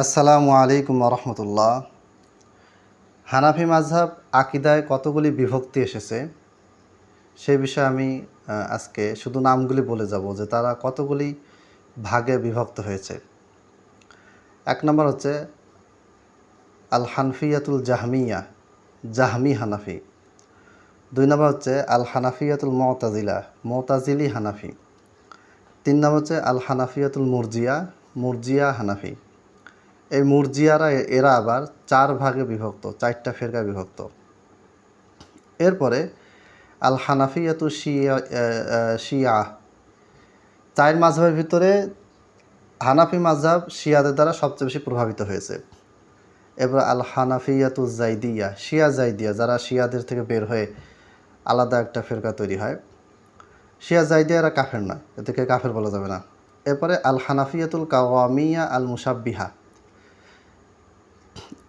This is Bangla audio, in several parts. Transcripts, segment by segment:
আসসালামু আলাইকুম রহমতুল্লাহ। হানাফি মাযহাব আকিদায় কতগুলি বিভক্তি এসেছে সে বিষয়ে আমি আজকে শুধু নামগুলি বলে যাব যে তারা কতগুলি ভাগে বিভক্ত হয়েছে। এক নম্বর হচ্ছে আল হানফিয়াতুল জাহমিয়া, জাহমি হানাফি। দুই নম্বর হচ্ছে আল হানাফিয়াতুল মুতাজিলা, মুতাজিলি হানাফি। তিন নম্বর হচ্ছে আল হানাফিয়াতুল মুরজিয়া, মুরজিয়া হানাফি। এই মুরজিয়ারা এরা আবার চার ভাগে বিভক্ত, চারটা ফেরকায় বিভক্ত। এরপরে আল হানাফিয়াতু শিয়া, চার মাযহাবের ভিতরে হানাফি মাযহাব শিয়াদের দ্বারা সবচেয়ে বেশি প্রভাবিত হয়েছে। এরপর আল হানাফিয়াতু জাইদিয়া, শিয়া জাইদিয়া, যারা শিয়াদের থেকে বের হয়ে আলাদা একটা ফেরকা তৈরি হয়। শিয়া জাইদিয়া এরা কাফের নয়, এদেরকে কাফের বলা যাবে না। এরপরে আল হানাফিয়াতুল কাওয়ামিয়া আল মুসাব্বিহা।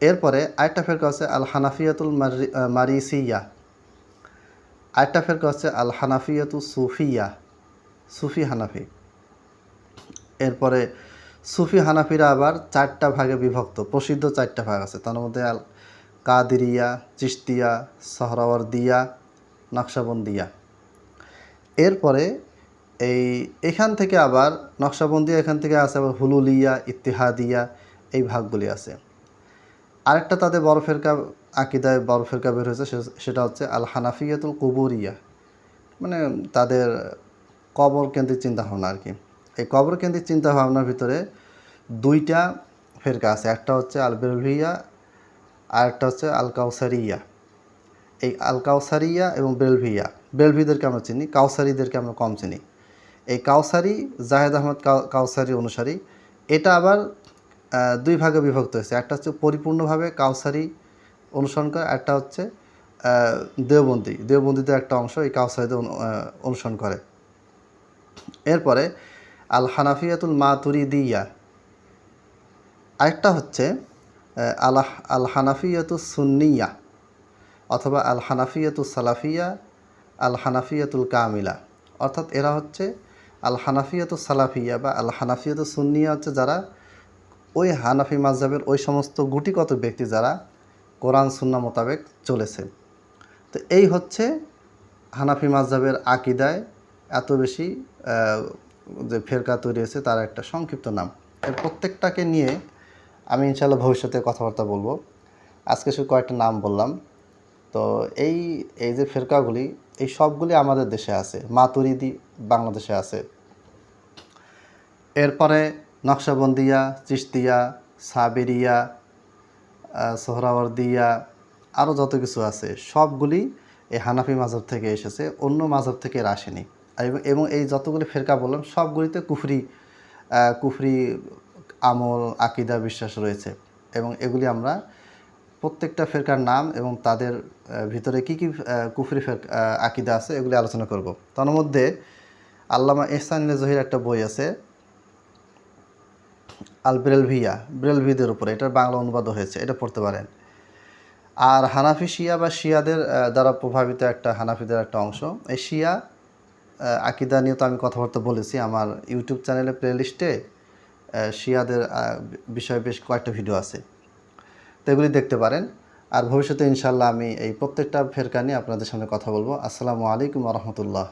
এরপরে আরেকটা ফেরকা হচ্ছে আল হানাফিয়াতুল মারিসিয়া। আরেকটা ফেরকা হচ্ছে আল হানাফিয়াতু সুফিয়া, সুফি হানাফি। এরপরে সুফি হানাফিরা আবার চারটা ভাগে বিভক্ত, প্রসিদ্ধ চারটা ভাগ আছে। তার মধ্যে আল কাদিরিয়া, চিশতিয়া, সোহরাওয়ার্দিয়া, নকশবন্দিয়া। এরপরে এখান থেকে আবার নকশবন্দিয়া, এখান থেকে আছে আবার হুলুলিয়া, ইত্তিহাদিয়া, এই ভাগগুলি আছে। আরেকটা তাদের বড় ফেরকা, আকিদায় বড় ফেরকা বের হয়েছে, সেটা হচ্ছে আল হানাফিয়াতুল কুবুরিয়া, মানে তাদের কবর কেন্দ্রিক চিন্তাভাবনা আর কি। এই কবর কেন্দ্রিক চিন্তাভাবনার ভিতরে দুইটা ফেরকা আছে, একটা হচ্ছে আল বেরলভিয়া আর একটা হচ্ছে আল কাউসারিয়া। এই আল কাউসারিয়া এবং বেরলভিয়া, বেরলভিদেরকে আমরা চিনি, কাউসারিদেরকে আমরা কম চিনি। এই কাউসারি, জাহেদ আহমদ কাউসারি অনুসারী, এটা আবার দুই ভাগে বিভক্ত হয়েছে। একটা হচ্ছে পরিপূর্ণভাবে কাউসারি অনুসরণ করে, একটা হচ্ছে দেওবন্দিদের একটা অংশ এই কাউসারিদের অনুসরণ করে। এরপরে আল হানাফিয়াতুল মাতুরিদিয়া, আরেকটা হচ্ছে আল হানাফিয়াতুল সুন্নিয়া অথবা আল হানাফিয়াতুল সালাফিয়া, আল হানাফিয়াতুল কামিলা। অর্থাৎ এরা হচ্ছে আল হানাফিয়াতুল সালাফিয়া বা আল হানাফিয়াতুল সুন্নিয়া হচ্ছে যারা ওই হানাফি মাযহাবের ওই সমস্ত গুটিকত ব্যক্তি যারা কোরআন সুন্নাহ মোতাবেক চলেছে। তো এই হচ্ছে হানাফি মাযহাবের আকিদায় এত বেশি যে ফেরকা তৈরি হয়েছে তার একটা সংক্ষিপ্ত নাম। এর প্রত্যেকটাকে নিয়ে আমি ইনশাআল্লাহ ভবিষ্যতে কথাবার্তা বলবো। আজকে শুধু কয়েকটা নাম বললাম। তো এই যে ফেরকাগুলি, এই সবগুলি আমাদের দেশে আছে। মাতুরিদি বাংলাদেশে আছে। এরপরে নকশবন্দিয়া, চিশতিয়া, সাবেরিয়া, সোহরাওয়ার্দিয়া, আরও যত কিছু আছে সবগুলি এই হানাফি মাযহাব থেকে এসেছে, অন্য মাযহাব থেকে এরা আসেনি। এবং এই যতগুলি ফেরকা বললাম সবগুলিতে কুফরি আমল, আকিদা, বিশ্বাস রয়েছে। এবং এগুলি আমরা প্রত্যেকটা ফেরকার নাম এবং তাদের ভিতরে কী কী কুফরি আকিদা আছে এগুলি আলোচনা করব। তার মধ্যে আল্লামা ইহসান জহির একটা বই আছে আল বেরলভিয়া, বেরলভিদের উপরে, এটার বাংলা অনুবাদও হয়েছে, এটা পড়তে পারেন। আর হানাফি শিয়া বা শিয়াদের দ্বারা প্রভাবিত একটা, হানাফিদের একটা অংশ, এই শিয়া আকিদা নিয়ে তো আমি কথাবার্তা বলেছি আমার ইউটিউব চ্যানেলে, প্লেলিস্টে শিয়াদের বিষয়ে বেশ কয়েকটা ভিডিও আছে, তো এগুলি দেখতে পারেন। আর ভবিষ্যতে ইনশাল্লাহ আমি এই প্রত্যেকটা ফেরকা নিয়ে আপনাদের সামনে কথা বলবো। আসসালামু আলাইকুম রহমতুল্লাহ।